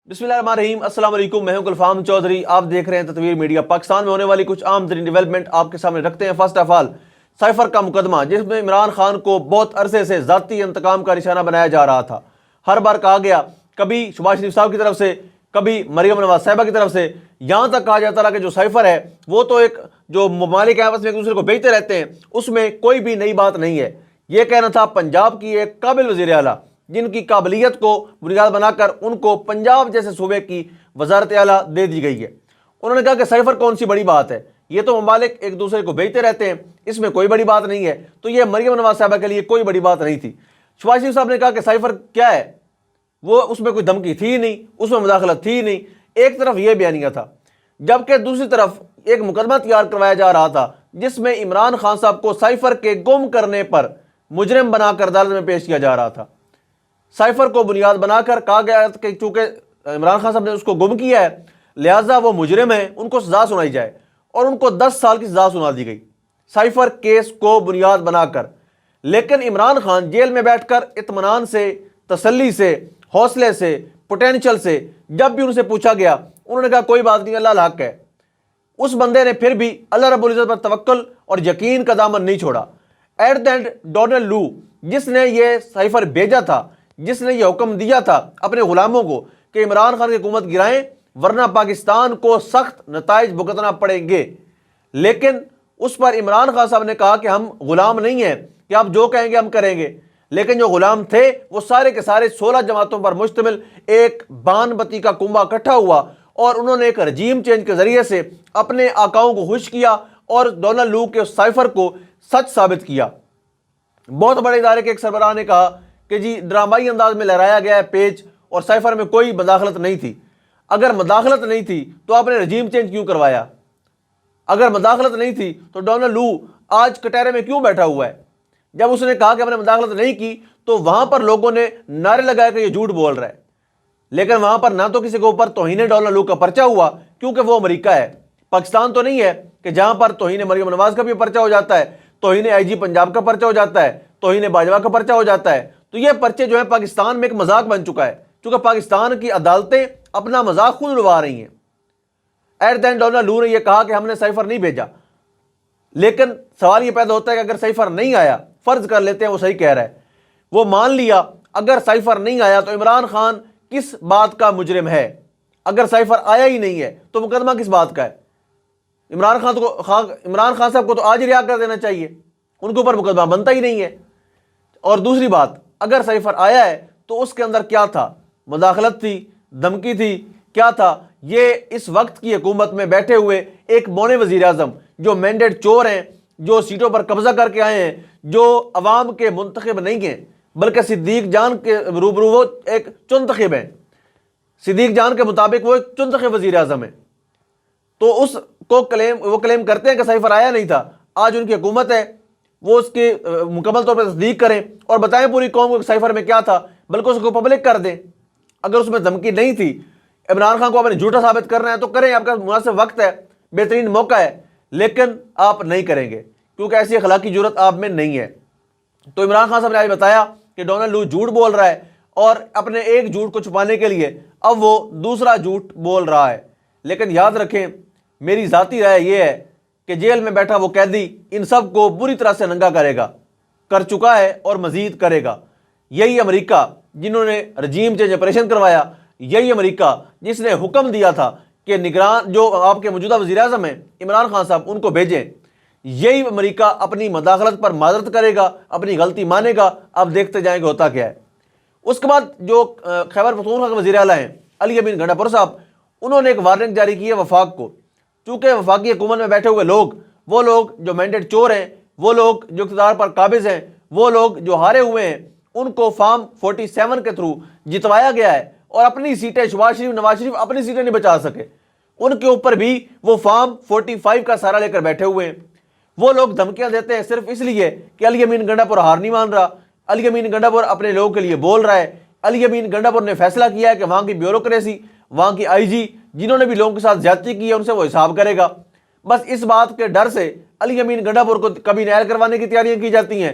بسم اللہ الرحمن الرحیم۔ السلام علیکم، میں ہوں گلفام چودھری، آپ دیکھ رہے ہیں تطویر میڈیا۔ پاکستان میں ہونے والی کچھ عام ترین ڈیولپمنٹ آپ کے سامنے رکھتے ہیں۔ فرسٹ آف آل، سائفر کا مقدمہ، جس میں عمران خان کو بہت عرصے سے ذاتی انتقام کا نشانہ بنایا جا رہا تھا۔ ہر بار کہا گیا، کبھی شہباز شریف صاحب کی طرف سے، کبھی مریم نواز صاحبہ کی طرف سے، یہاں تک کہا جاتا رہا کہ جو سائفر ہے وہ تو ایک جو ممالک آپس میں ایک دوسرے کو بیچتے رہتے ہیں، اس میں کوئی بھی نئی بات نہیں ہے۔ یہ کہنا تھا پنجاب کی ایک قابل وزیر اعلیٰ، جن کی قابلیت کو بنیاد بنا کر ان کو پنجاب جیسے صوبے کی وزارت اعلیٰ دے دی گئی ہے۔ انہوں نے کہا کہ سائفر کون سی بڑی بات ہے، یہ تو ممالک ایک دوسرے کو بیچتے رہتے ہیں، اس میں کوئی بڑی بات نہیں ہے۔ تو یہ مریم نواز صاحبہ کے لیے کوئی بڑی بات نہیں تھی۔ شہباز شریف صاحب نے کہا کہ سائفر کیا ہے، وہ اس میں کوئی دھمکی تھی نہیں، اس میں مداخلت تھی نہیں۔ ایک طرف یہ بیانیہ تھا، جبکہ دوسری طرف ایک مقدمہ تیار کروایا جا رہا تھا جس میں عمران خان صاحب کو سائفر کے گم کرنے پر مجرم بنا کر عدالت میں پیش کیا جا رہا تھا۔ سائفر کو بنیاد بنا کر کہا گیا کہ چونکہ عمران خان صاحب نے اس کو گم کیا ہے، لہٰذا وہ مجرم ہیں، ان کو سزا سنائی جائے، اور ان کو 10 سال کی سزا سنا دی گئی سائفر کیس کو بنیاد بنا کر۔ لیکن عمران خان جیل میں بیٹھ کر اطمینان سے، تسلی سے، حوصلے سے، پوٹینشل سے جب بھی ان سے پوچھا گیا، انہوں نے کہا کوئی بات نہیں، اللہ الحق ہے۔ اس بندے نے پھر بھی اللہ رب العزت پر توکل اور یقین کا دامن نہیں چھوڑا۔ ایٹ دا اینڈ ڈونلڈ لو، جس نے یہ سائفر بھیجا تھا، جس نے یہ حکم دیا تھا اپنے غلاموں کو کہ عمران خان کی حکومت گرائیں ورنہ پاکستان کو سخت نتائج بھگتنا پڑیں گے، لیکن اس پر عمران خان صاحب نے کہا کہ ہم غلام نہیں ہیں کہ آپ جو کہیں گے ہم کریں گے۔ لیکن جو غلام تھے وہ سارے کے سارے 16 جماعتوں پر مشتمل ایک بان بتی کا کنبہ اکٹھا ہوا، اور انہوں نے ایک رجیم چینج کے ذریعے سے اپنے آقاؤں کو خوش کیا اور ڈونلڈ لو کے سائفر کو سچ ثابت کیا۔ بہت بڑے ادارے کے ایک سربراہ نے کہا کہ جی ڈرامائی انداز میں لہرایا گیا ہے پیج، اور سائفر میں کوئی مداخلت نہیں تھی۔ اگر مداخلت نہیں تھی تو آپ نے رجیم چینج کیوں کروایا؟ اگر مداخلت نہیں تھی تو ڈونلڈ لو آج کٹہرے میں کیوں بیٹھا ہوا ہے؟ جب اس نے کہا کہ ہم نے مداخلت نہیں کی تو وہاں پر لوگوں نے نعرے لگائے کہ یہ جھوٹ بول رہا ہے، لیکن وہاں پر نہ تو کسی کے اوپر توہین ڈونلڈ لو کا پرچہ ہوا، کیونکہ وہ امریکہ ہے، پاکستان تو نہیں ہے کہ جہاں پر توہین مریم نواز کا بھی پرچہ ہو جاتا ہے، توہین آئی جی پنجاب کا پرچہ ہو جاتا ہے، توہین باجوہ کا پرچہ ہو جاتا ہے۔ تو یہ پرچے جو ہے پاکستان میں ایک مذاق بن چکا ہے، چونکہ پاکستان کی عدالتیں اپنا مذاق خود اڑوا رہی ہیں۔ ایٹ دا اینڈ ڈونلڈ لو نے یہ کہا کہ ہم نے سائفر نہیں بھیجا، لیکن سوال یہ پیدا ہوتا ہے کہ اگر سائفر نہیں آیا، فرض کر لیتے ہیں وہ صحیح کہہ رہا ہے، وہ مان لیا اگر سائفر نہیں آیا تو عمران خان کس بات کا مجرم ہے؟ اگر سائفر آیا ہی نہیں ہے تو مقدمہ کس بات کا ہے؟ عمران خان صاحب کو تو آج رہا کر دینا چاہیے، ان کے اوپر مقدمہ بنتا ہی نہیں ہے۔ اور دوسری بات، اگر سائفر آیا ہے تو اس کے اندر کیا تھا؟ مداخلت تھی، دھمکی تھی، کیا تھا؟ یہ اس وقت کی حکومت میں بیٹھے ہوئے ایک مونے وزیر اعظم جو مینڈیٹ چور ہیں، جو سیٹوں پر قبضہ کر کے آئے ہیں، جو عوام کے منتخب نہیں ہیں بلکہ صدیق جان کے روبرو وہ ایک چنتخب ہیں، صدیق جان کے مطابق وہ ایک چنتخب وزیر اعظم ہے، تو اس کو وہ کلیم کرتے ہیں کہ سائفر آیا نہیں تھا۔ آج ان کی حکومت ہے، وہ اس کی مکمل طور پر تصدیق کریں اور بتائیں پوری قوم کو سائفر میں کیا تھا، بلکہ اس کو پبلک کر دیں۔ اگر اس میں دھمکی نہیں تھی، عمران خان کو آپ نے جھوٹا ثابت کرنا ہے تو کریں، آپ کا مناسب وقت ہے، بہترین موقع ہے، لیکن آپ نہیں کریں گے کیونکہ ایسی اخلاقی جرت آپ میں نہیں ہے۔ تو عمران خان صاحب نے آج بتایا کہ ڈونلڈ لو جھوٹ بول رہا ہے، اور اپنے ایک جھوٹ کو چھپانے کے لیے اب وہ دوسرا جھوٹ بول رہا ہے۔ لیکن یاد رکھیں، میری ذاتی رائے یہ ہے کہ جیل میں بیٹھا وہ قیدی ان سب کو بری طرح سے ننگا کرے گا، کر چکا ہے اور مزید کرے گا۔ یہی امریکہ جنہوں نے رجیم چینج آپریشن کروایا، یہی امریکہ جس نے حکم دیا تھا کہ نگران جو آپ کے موجودہ وزیر اعظم ہیں عمران خان صاحب ان کو بھیجیں، یہی امریکہ اپنی مداخلت پر معذرت کرے گا، اپنی غلطی مانے گا۔ اب دیکھتے جائیں گے ہوتا کیا ہے۔ اس کے بعد جو خیبر پختونخوا کے وزیر اعلیٰ ہیں علی امین گنڈا پور صاحب، انہوں نے ایک وارننگ جاری کی ہے وفاق کو، چونکہ وفاقی حکومت میں بیٹھے ہوئے لوگ، وہ لوگ جو مینڈیٹ چور ہیں، وہ لوگ جو اقتدار پر قابض ہیں، وہ لوگ جو ہارے ہوئے ہیں، ان کو فارم 47 کے تھرو جتوایا گیا ہے، اور اپنی سیٹیں شہباز شریف، نواز شریف اپنی سیٹیں نہیں بچا سکے، ان کے اوپر بھی وہ فارم 45 کا سہارا لے کر بیٹھے ہوئے ہیں۔ وہ لوگ دھمکیاں دیتے ہیں صرف اس لیے کہ علی امین گنڈا پور ہار نہیں مان رہا، علی امین گنڈا پور اپنے لوگوں کے لیے بول رہا ہے، علی امین گنڈا پور نے فیصلہ کیا ہے کہ وہاں کی بیوروکریسی، وہاں کی آئی جی جنہوں نے بھی لوگوں کے ساتھ زیادتی کی ہے ان سے وہ حساب کرے گا۔ بس اس بات کے ڈر سے علی امین گنڈا پور کو کبھی نائل کروانے کی تیاریاں کی جاتی ہیں،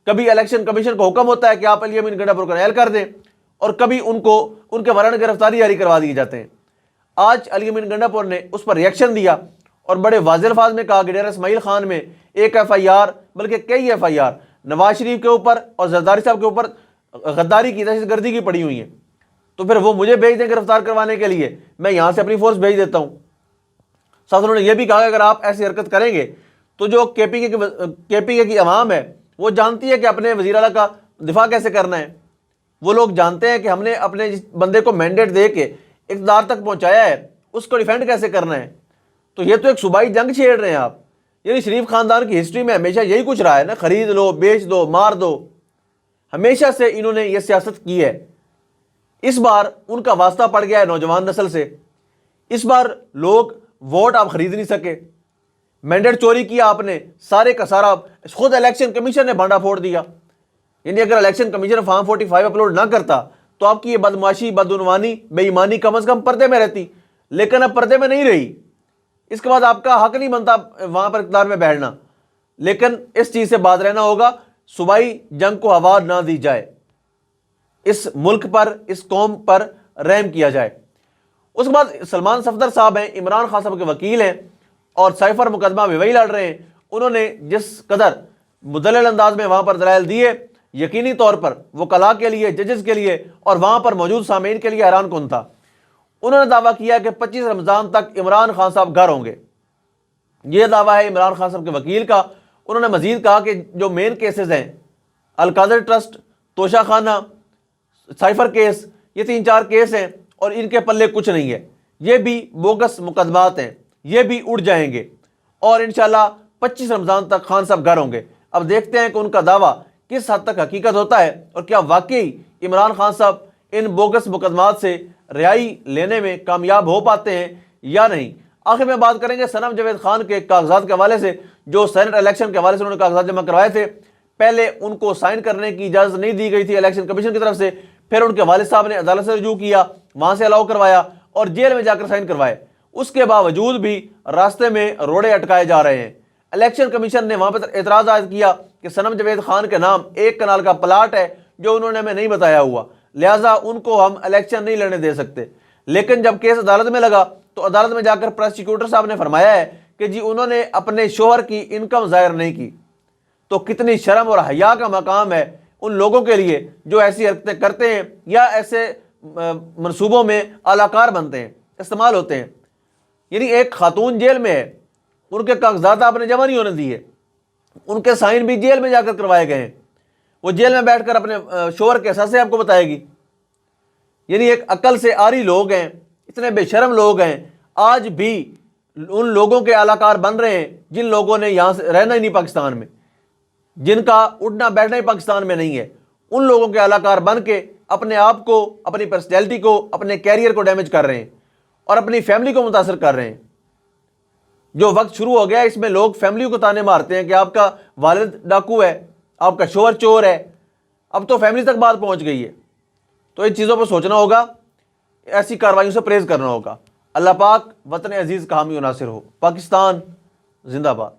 کبھی الیکشن کمیشن کو حکم ہوتا ہے کہ آپ علی امین گنڈا پور کو نائل کر دیں، اور کبھی ان کو ان کے وارنٹ گرفتاری جاری کروا دیے جاتے ہیں۔ آج علی امین گنڈا پور نے اس پر ریئیکشن دیا اور بڑے واضح الفاظ میں کہا کہ ڈیرہ اسماعیل خان میں ایک FIR بلکہ کئی FIR نواز شریف کے اوپر اور زرداری صاحب کے اوپر غداری کی، دہشت گردی کی پڑی ہوئی ہیں، تو پھر وہ مجھے بھیج دیں گرفتار کروانے کے لیے، میں یہاں سے اپنی فورس بھیج دیتا ہوں۔ ساتھ انہوں نے یہ بھی کہا کہ اگر آپ ایسی حرکت کریں گے تو جو KPK کی عوام ہے وہ جانتی ہے کہ اپنے وزیر اعلیٰ کا دفاع کیسے کرنا ہے، وہ لوگ جانتے ہیں کہ ہم نے اپنے جس بندے کو مینڈیٹ دے کے اقتدار تک پہنچایا ہے اس کو ڈیفینڈ کیسے کرنا ہے۔ تو یہ تو ایک صوبائی جنگ چھیڑ رہے ہیں آپ۔ یعنی شریف خاندان کی ہسٹری میں ہمیشہ یہی کچھ رہا ہے نا، خرید لو، بیچ دو، مار دو، ہمیشہ سے انہوں نے یہ سیاست کی ہے۔ اس بار ان کا واسطہ پڑ گیا ہے نوجوان نسل سے، اس بار لوگ ووٹ آپ خرید نہیں سکے، مینڈیٹ چوری کیا آپ نے، سارے کا سارا خود الیکشن کمیشن نے بانڈا پھوڑ دیا۔ یعنی اگر الیکشن کمیشن فارم 45 اپلوڈ نہ کرتا تو آپ کی یہ بدمعاشی، بدعنوانی، بے ایمانی کم از کم پردے میں رہتی، لیکن اب پردے میں نہیں رہی۔ اس کے بعد آپ کا حق نہیں بنتا وہاں پر اقتدار میں بیٹھنا، لیکن اس چیز سے باز رہنا ہوگا، صوبائی جنگ کو ہوا نہ دی جائے، اس ملک پر، اس قوم پر رحم کیا جائے۔ اس کے بعد سلمان صفدر صاحب ہیں، عمران خان صاحب کے وکیل ہیں اور سائفر مقدمہ بھی وہی لڑ رہے ہیں۔ انہوں نے جس قدر مدلل انداز میں وہاں پر دلائل دیے، یقینی طور پر وکلاء کے لیے، ججز کے لیے اور وہاں پر موجود سامعین کے لیے حیران کن تھا۔ انہوں نے دعویٰ کیا کہ 25 رمضان تک عمران خان صاحب گھر ہوں گے، یہ دعویٰ ہے عمران خان صاحب کے وکیل کا۔ انہوں نے مزید کہا کہ جو مین کیسز ہیں، القادر ٹرسٹ، توشہ خانہ، سائفر کیس، یہ 3-4 کیس ہیں اور ان کے پلے کچھ نہیں ہے، یہ بھی بوگس مقدمات ہیں، یہ بھی اڑ جائیں گے اور انشاءاللہ 25 رمضان تک خان صاحب گھر ہوں گے۔ اب دیکھتے ہیں کہ ان کا دعویٰ کس حد تک حقیقت ہوتا ہے اور کیا واقعی عمران خان صاحب ان بوگس مقدمات سے رہائی لینے میں کامیاب ہو پاتے ہیں یا نہیں۔ آخر میں بات کریں گے صنم جاوید خان کے کاغذات کے حوالے سے، جو سینٹ الیکشن کے حوالے سے انہوں نے کاغذات جمع کروائے تھے۔ پہلے ان کو سائن کرنے کی اجازت نہیں دی گئی تھی الیکشن کمیشن کی طرف سے، پھر ان کے والد صاحب نے عدالت سے رجوع کیا، وہاں سے الاؤ کروایا اور جیل میں جا کر سائن کروائے۔ اس کے باوجود بھی راستے میں روڑے اٹکائے جا رہے ہیں۔ الیکشن کمیشن نے وہاں پر اعتراض عائد کیا کہ صنم جاوید خان کے نام 1 کنال کا پلاٹ ہے جو انہوں نے ہمیں نہیں بتایا ہوا، لہٰذا ان کو ہم الیکشن نہیں لڑنے دے سکتے۔ لیکن جب کیس عدالت میں لگا تو عدالت میں جا کر پروسیکیوٹر صاحب نے فرمایا ہے کہ جی انہوں نے اپنے شوہر کی انکم ظاہر نہیں کی۔ تو کتنی شرم اور حیا کا مقام ہے ان لوگوں کے لیے جو ایسی حرکتیں کرتے ہیں یا ایسے منصوبوں میں اعلی کار بنتے ہیں، استعمال ہوتے ہیں۔ یعنی ایک خاتون جیل میں ہے، ان کے کاغذات آپ نے جمع نہیں ہونے دیے، ان کے سائن بھی جیل میں جا کر کروائے گئے ہیں، وہ جیل میں بیٹھ کر اپنے شوہر کے احساس آپ کو بتائے گی۔ یعنی ایک عقل سے عاری لوگ ہیں، اتنے بے شرم لوگ ہیں، آج بھی ان لوگوں کے اعلی کار بن رہے ہیں جن لوگوں نے یہاں سے رہنا ہی نہیں پاکستان میں، جن کا اٹھنا بیٹھنا ہی پاکستان میں نہیں ہے، ان لوگوں کے اعلی کار بن کے اپنے آپ کو، اپنی پرسنالٹی کو، اپنے کیریئر کو ڈیمیج کر رہے ہیں اور اپنی فیملی کو متاثر کر رہے ہیں۔ جو وقت شروع ہو گیا اس میں لوگ فیملی کو تانے مارتے ہیں کہ آپ کا والد ڈاکو ہے، آپ کا شوہر چور ہے، اب تو فیملی تک بات پہنچ گئی ہے۔ تو ان چیزوں پر سوچنا ہوگا، ایسی کارروائیوں سے پرہیز کرنا ہوگا۔ اللہ پاک وطن عزیز کا حامی و ناصر ہو۔ پاکستان زندہ باد۔